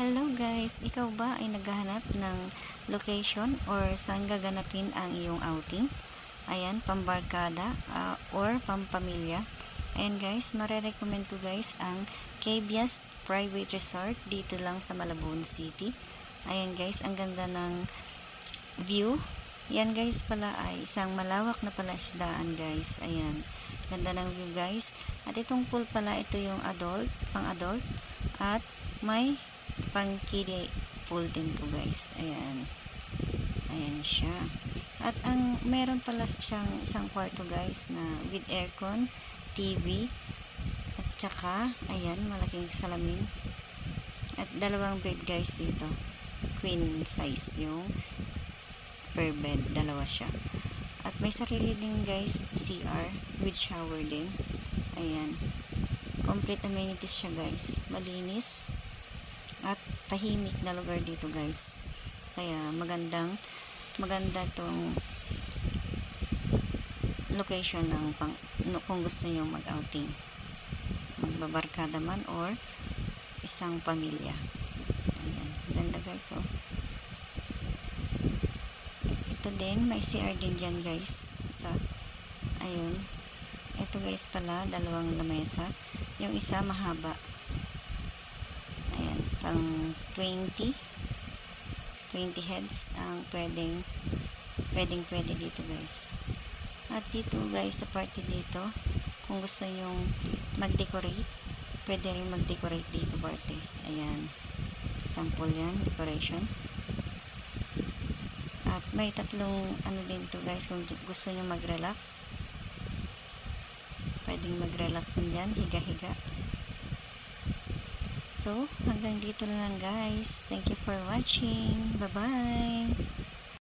Hello guys, ikaw ba ay naghahanap ng location or saan gaganapin ang iyong outing? Ayan, pambarkada or pampamilya. Ayan guys, marerecommend ko guys ang Cabias Private Resort dito lang sa Malabon City. Ayan guys, ang ganda ng view. Yan guys pala ay isang malawak na palasdaan guys. Ayan, ganda ng view guys. At itong pool pala, ito yung pang adult at may pang kiddie pool din po guys. Ayan, ayan siya. At ang meron pala siyang isang kwarto guys na with aircon, TV, at saka ayan, malaking salamin at dalawang bed guys dito, queen size yung per bed, dalawa siya. At may sarili din guys CR with shower din. Ayan, complete amenities siya guys, malinis at tahimik na lugar dito guys. Kaya maganda tong location ng kung gusto nyo mag-outing, magbabarkada man or isang pamilya. Ayan, ganda guys. Oh, ito din, may CR din dyan guys, isa. Ayun, ito guys pala, dalawang lamesa, yung isa mahaba. Ayan, pang 20 heads ang pwede dito guys. At dito guys, sa party dito, kung gusto nyong mag-decorate, pwede rin mag-decorate dito party. Ayan, sample yan, decoration. At may tatlong ano din to guys, kung gusto nyo mag-relax, pwedeng mag-relax din dyan, higa-higa. So, hanggang dito na lang guys. Thank you for watching. Bye-bye!